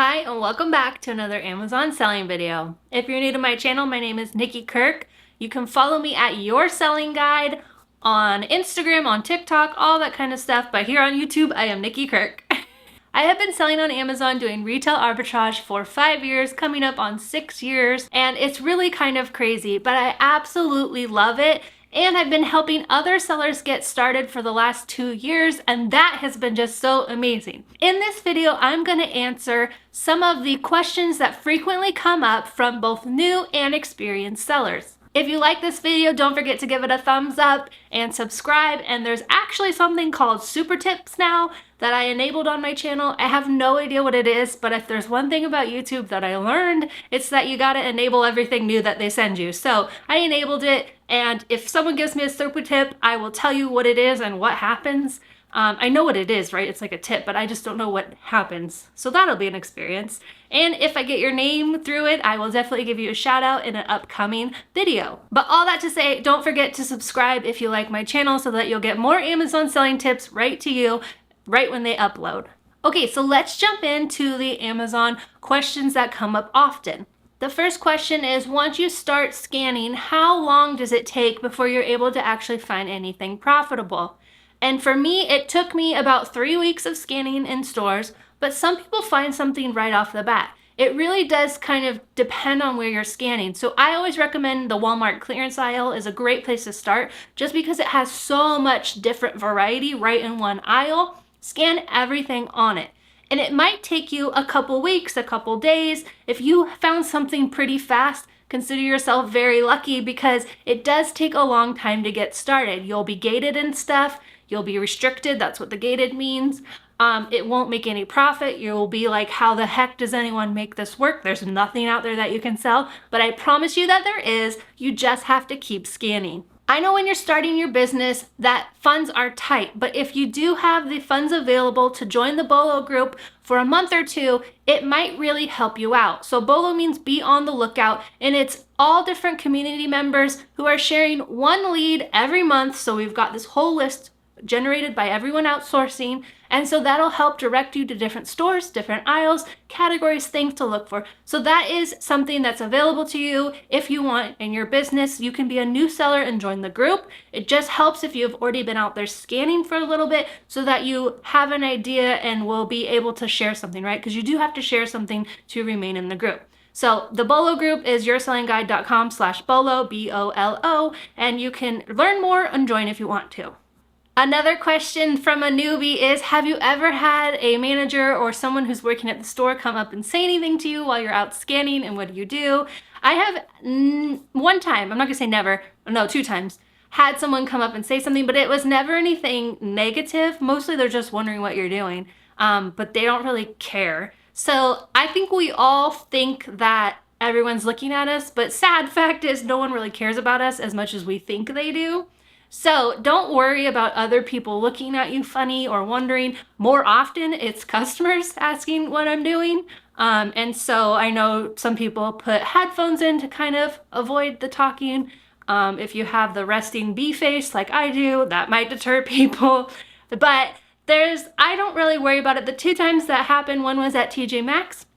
Hi and welcome back to another Amazon selling video. If you're new to my channel, my name is Nikki Kirk. You can follow me at Your Selling Guide on Instagram, on TikTok, all that kind of stuff. But here on YouTube, I am Nikki Kirk. I have been selling on Amazon doing retail arbitrage for 5 years, coming up on 6 years, and it's really kind of crazy, but I absolutely love it. And I've been helping other sellers get started for the last 2 years, and that has been just so amazing. In this video, I'm going to answer some of the questions that frequently come up from both new and experienced sellers. If you like this video, don't forget to give it a thumbs up and subscribe. And there's actually something called super tips now that I enabled on my channel. I have no idea what it is, but if there's one thing about YouTube that I learned, it's that you gotta enable everything new that they send you. So I enabled it, and if someone gives me a super tip, I will tell you what it is and what happens. I know what it is, right? It's like a tip, but I just don't know what happens. So that'll be an experience. And if I get your name through it, I will definitely give you a shout out in an upcoming video. But all that to say, don't forget to subscribe if you like my channel so that you'll get more Amazon selling tips right to you right when they upload. Okay, so let's jump into the Amazon questions that come up often. The first question is, once you start scanning, how long does it take before you're able to actually find anything profitable? And for me, it took me about 3 weeks of scanning in stores, but some people find something right off the bat. It really does kind of depend on where you're scanning. So I always recommend the Walmart clearance aisle is a great place to start just because it has so much different variety right in one aisle. Scan everything on it. And it might take you a couple weeks, a couple days. If you found something pretty fast, consider yourself very lucky because it does take a long time to get started. You'll be gated and stuff. You'll be restricted. That's what the gated means. It won't make any profit. You'll be like, how the heck does anyone make this work? There's nothing out there that you can sell, but I promise you that there is. You just have to keep scanning. I know when you're starting your business that funds are tight, but if you do have the funds available to join the BOLO group for a month or two, it might really help you out. So BOLO means be on the lookout, and it's all different community members who are sharing one lead every month. So we've got this whole list generated by everyone outsourcing, and so that'll help direct you to different stores, different aisles, categories, things to look for. So that is something that's available to you if you want in your business. You can be a new seller and join the group. It just helps if you've already been out there scanning for a little bit so that you have an idea and will be able to share something, right? Because you do have to share something to remain in the group. So the BOLO group is yoursellingguide.com/BOLO, B-O-L-O, and you can learn more and join if you want to. Another question from a newbie is, have you ever had a manager or someone who's working at the store come up and say anything to you while you're out scanning, and what do you do? I have one time, I'm not gonna say never, no, 2 times, had someone come up and say something, but it was never anything negative. Mostly they're just wondering what you're doing, but they don't really care. So I think we all think that everyone's looking at us, but sad fact is no one really cares about us as much as we think they do. So don't worry about other people looking at you funny or wondering. More often, it's customers asking what I'm doing. And so I know some people put headphones in to kind of avoid the talking. If you have the resting bee face like I do, that might deter people. But I don't really worry about it. The 2 times that happened, one was at TJ Maxx.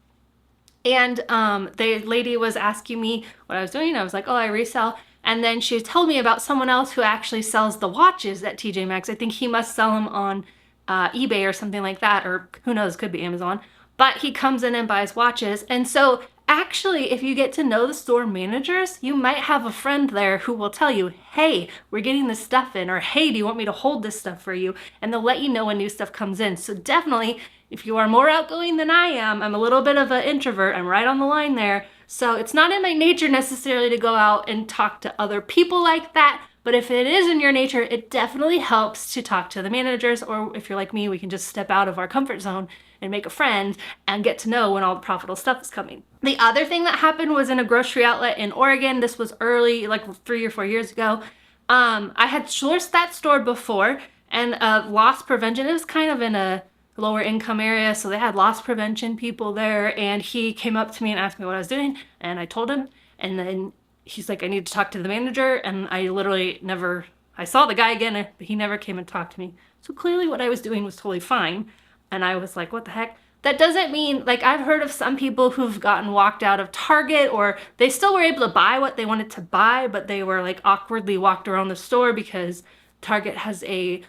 And the lady was asking me what I was doing. I was like, oh, I resell. And then she told me about someone else who actually sells the watches at TJ Maxx. I think he must sell them on eBay or something like that, or who knows, could be Amazon. But he comes in and buys watches. And so actually, if you get to know the store managers, you might have a friend there who will tell you, hey, we're getting this stuff in, or hey, do you want me to hold this stuff for you? And they'll let you know when new stuff comes in. So definitely, if you are more outgoing than I am, I'm a little bit of an introvert, I'm right on the line there. So it's not in my nature necessarily to go out and talk to other people like that, but if it is in your nature, it definitely helps to talk to the managers, or if you're like me, we can just step out of our comfort zone and make a friend and get to know when all the profitable stuff is coming. The other thing that happened was in a grocery outlet in Oregon. This was early, like 3 or 4 years ago. I had sourced that store before, and loss prevention, it was kind of in a lower income area, so they had loss prevention people there, and he came up to me and asked me what I was doing, and I told him, and then he's like, I need to talk to the manager, and I literally never, I saw the guy again, but he never came and talked to me. So clearly what I was doing was totally fine, and I was like, what the heck? That doesn't mean, like, I've heard of some people who've gotten walked out of Target, or they still were able to buy what they wanted to buy, but they were like awkwardly walked around the store because Target has a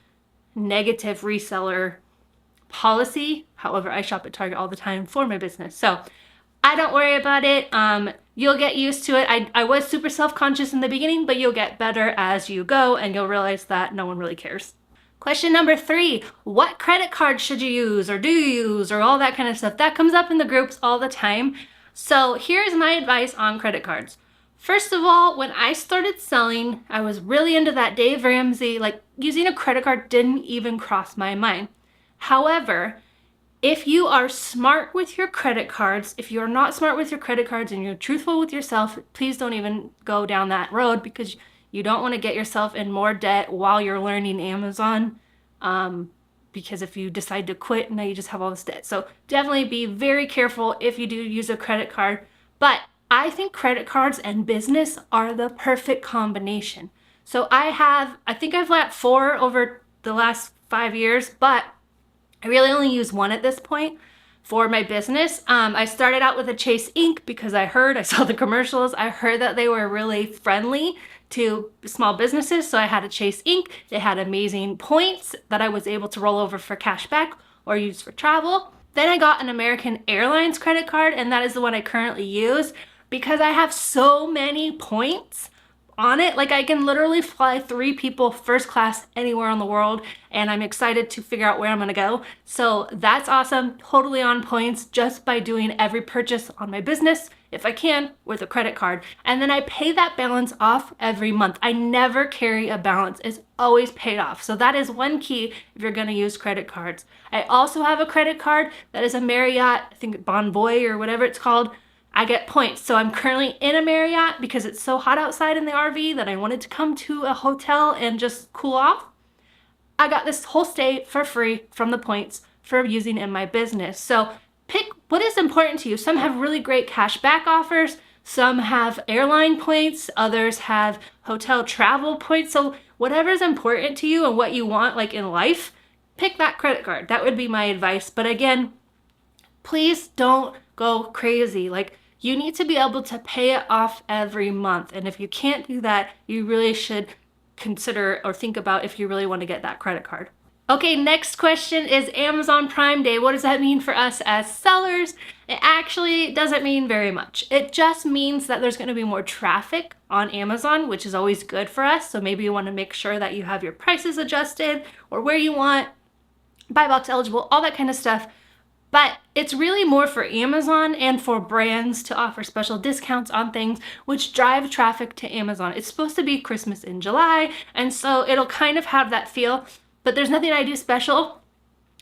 negative reseller policy. However, I shop at Target all the time for my business, so I don't worry about it. You'll get used to it. I was super self-conscious in the beginning, but you'll get better as you go, and you'll realize that no one really cares. Question number 3, what credit card should you use, or do you use, or all that kind of stuff? That comes up in the groups all the time. So here's my advice on credit cards. First of all, when I started selling, I was really into that Dave Ramsey, like using a credit card didn't even cross my mind. However, if you are smart with your credit cards, if you're not smart with your credit cards and you're truthful with yourself, please don't even go down that road, because you don't want to get yourself in more debt while you're learning Amazon, because if you decide to quit, now you just have all this debt. So definitely be very careful if you do use a credit card. But I think credit cards and business are the perfect combination. So I think I've let 4 over the last 5 years, but I really only use 1 at this point for my business. I started out with a Chase Ink because I saw the commercials, I heard that they were really friendly to small businesses, so I had a Chase Ink. They had amazing points that I was able to roll over for cash back or use for travel. Then I got an American Airlines credit card, and that is the one I currently use because I have so many points on it. Like, I can literally fly 3 people first class anywhere in the world, and I'm excited to figure out where I'm gonna go. So that's awesome, totally on points just by doing every purchase on my business, if I can, with a credit card. And then I pay that balance off every month. I never carry a balance, it's always paid off. So that is one key if you're gonna use credit cards. I also have a credit card that is a Marriott, I think Bonvoy or whatever it's called. I get points. So I'm currently in a Marriott because it's so hot outside in the RV that I wanted to come to a hotel and just cool off. I got this whole stay for free from the points for using in my business. So pick what is important to you. Some have really great cash back offers. Some have airline points. Others have hotel travel points. So whatever is important to you and what you want, like in life, pick that credit card. That would be my advice. But again, please don't go crazy. Like, you need to be able to pay it off every month. And if you can't do that, you really should consider or think about if you really want to get that credit card. Okay, next question is Amazon Prime Day. What does that mean for us as sellers? It actually doesn't mean very much. It just means that there's going to be more traffic on Amazon, which is always good for us. So maybe you want to make sure that you have your prices adjusted or where you want, buy box eligible, all that kind of stuff. But it's really more for Amazon and for brands to offer special discounts on things which drive traffic to Amazon. It's supposed to be Christmas in July, and so it'll kind of have that feel, but there's nothing I do special.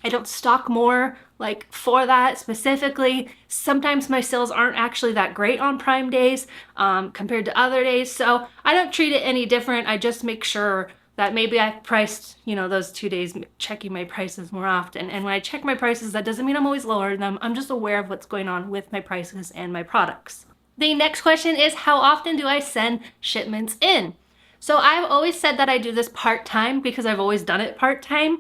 I don't stock more like for that specifically. Sometimes my sales aren't actually that great on Prime days compared to other days, so I don't treat it any different. I just make sure that maybe I've priced, those 2 days, checking my prices more often. And when I check my prices, that doesn't mean I'm always lowering them. I'm just aware of what's going on with my prices and my products. The next question is, how often do I send shipments in? So I've always said that I do this part-time because I've always done it part-time.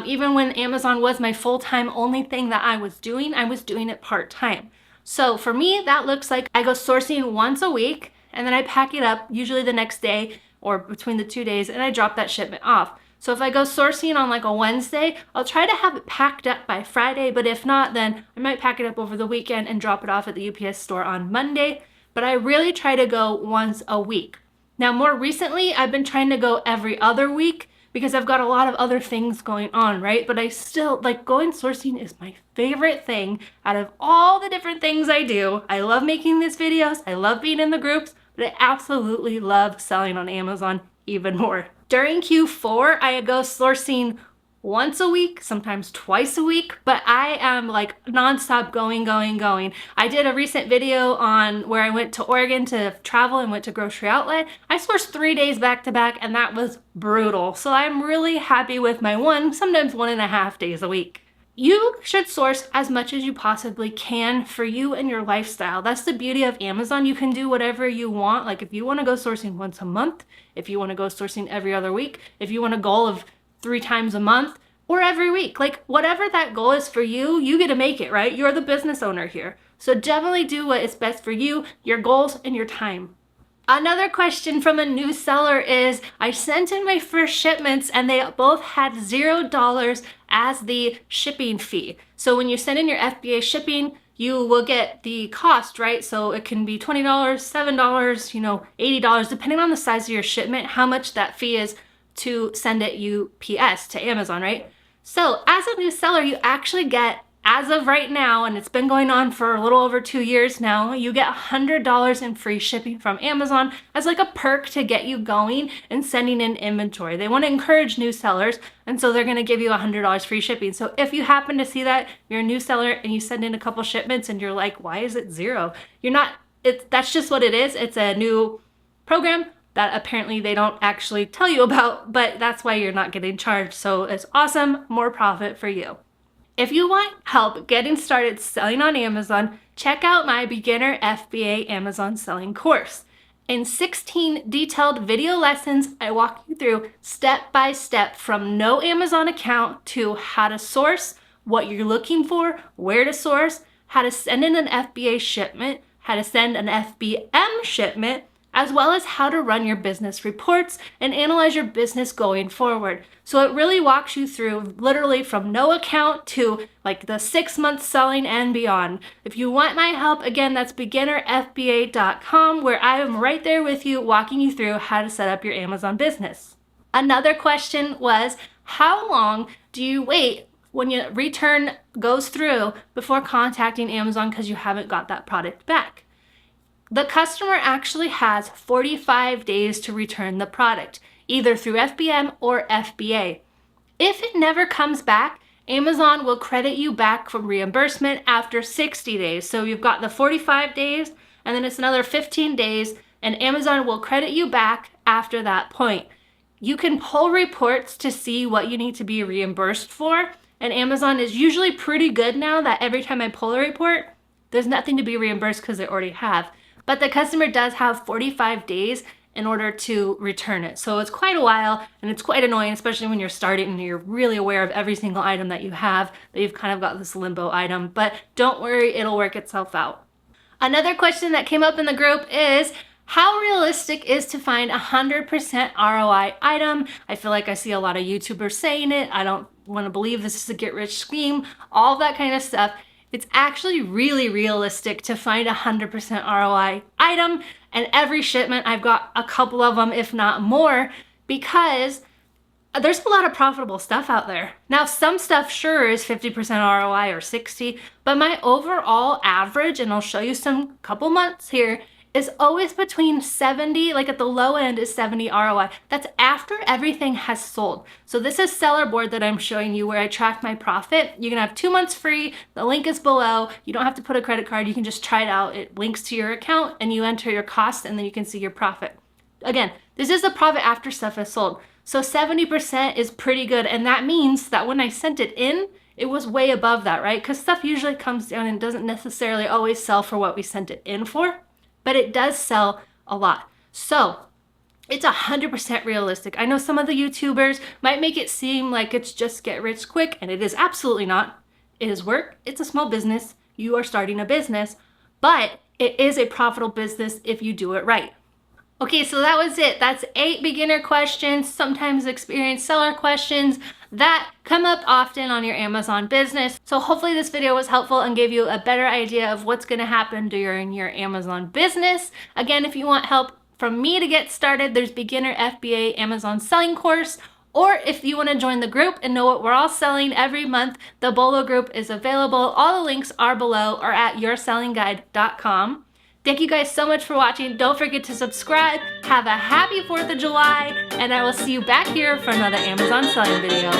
Even when Amazon was my full-time only thing that I was doing it part-time. So for me, that looks like I go sourcing once a week, and then I pack it up, usually the next day, or between the 2 days, and I drop that shipment off. So if I go sourcing on like a Wednesday, I'll try to have it packed up by Friday, but if not, then I might pack it up over the weekend and drop it off at the UPS store on Monday. But I really try to go once a week. Now, more recently, I've been trying to go every other week because I've got a lot of other things going on, right? But I still, going sourcing is my favorite thing out of all the different things I do. I love making these videos. I love being in the groups. But I absolutely love selling on Amazon even more. During Q4, I go sourcing once a week, sometimes twice a week, but I am like nonstop going. I did a recent video on where I went to Oregon to travel and went to Grocery Outlet. I sourced 3 days back to back, and that was brutal. So I'm really happy with my sometimes 1.5 days a week. You should source as much as you possibly can for you and your lifestyle. That's the beauty of Amazon. You can do whatever you want. Like if you want to go sourcing once a month, if you want to go sourcing every other week, if you want a goal of 3 times a month, or every week. Like whatever that goal is for you, you get to make it, right? You're the business owner here. So definitely do what is best for you, your goals, and your time. Another question from a new seller is, I sent in my first shipments and they both had $0 as the shipping fee. So when you send in your FBA shipping, you will get the cost, right? So it can be $20, $7, $80, depending on the size of your shipment, how much that fee is to send it UPS to Amazon, right? So as a new seller, you actually get, as of right now, and it's been going on for a little over 2 years now, you get $100 in free shipping from Amazon as like a perk to get you going and sending in inventory. They want to encourage new sellers, and so they're going to give you $100 free shipping. So if you happen to see that you're a new seller and you send in a couple shipments and you're like, why is it zero? You're not, that's just what it is. It's a new program that apparently they don't actually tell you about, but that's why you're not getting charged. So it's awesome, more profit for you. If you want help getting started selling on Amazon, check out my beginner FBA Amazon selling course. In 16 detailed video lessons, I walk you through step by step from no Amazon account to how to source, what you're looking for, where to source, how to send in an FBA shipment, how to send an FBM shipment, as well as how to run your business reports and analyze your business going forward. So it really walks you through literally from no account to like the 6 months selling and beyond. If you want my help, again, that's beginnerfba.com, where I am right there with you, walking you through how to set up your Amazon business. Another question was, how long do you wait when your return goes through before contacting Amazon because you haven't got that product back? The customer actually has 45 days to return the product, either through FBM or FBA. If it never comes back, Amazon will credit you back from reimbursement after 60 days. So you've got the 45 days, and then it's another 15 days, and Amazon will credit you back after that point. You can pull reports to see what you need to be reimbursed for, and Amazon is usually pretty good now that every time I pull a report, there's nothing to be reimbursed because they already have. But the customer does have 45 days in order to return it. So it's quite a while, and it's quite annoying, especially when you're starting and you're really aware of every single item that you have, that you've kind of got this limbo item. But don't worry, it'll work itself out. Another question that came up in the group is, how realistic is to find 100% ROI item? I feel like I see a lot of YouTubers saying it. I don't want to believe this is a get-rich scheme, all that kind of stuff. It's actually really realistic to find 100% ROI item, and every shipment I've got a couple of them, if not more, because there's a lot of profitable stuff out there. Now, some stuff sure is 50% ROI or 60, but my overall average, and I'll show you some couple months here, is always between 70, like at the low end is 70 ROI. That's after everything has sold. So this is Seller Board that I'm showing you where I track my profit. You can have 2 months free. The link is below. You don't have to put a credit card. You can just try it out. It links to your account and you enter your cost and then you can see your profit. Again, this is the profit after stuff is sold. So 70% is pretty good. And that means that when I sent it in, it was way above that, right? Because stuff usually comes down and doesn't necessarily always sell for what we sent it in for, but it does sell a lot. So it's 100% realistic. I know some of the YouTubers might make it seem like it's just get rich quick, and it is absolutely not. It is work. It's a small business. You are starting a business, but it is a profitable business if you do it right. Okay, so that was it. That's 8 beginner questions, sometimes experienced seller questions that come up often on your Amazon business. So hopefully this video was helpful and gave you a better idea of what's gonna happen during your Amazon business. Again, if you want help from me to get started, there's Beginner FBA Amazon Selling Course. Or if you want to join the group and know what we're all selling every month, the Bolo group is available. All the links are below or at yoursellingguide.com. Thank you guys so much for watching. Don't forget to subscribe. Have a happy 4th of July, and I will see you back here for another Amazon selling video.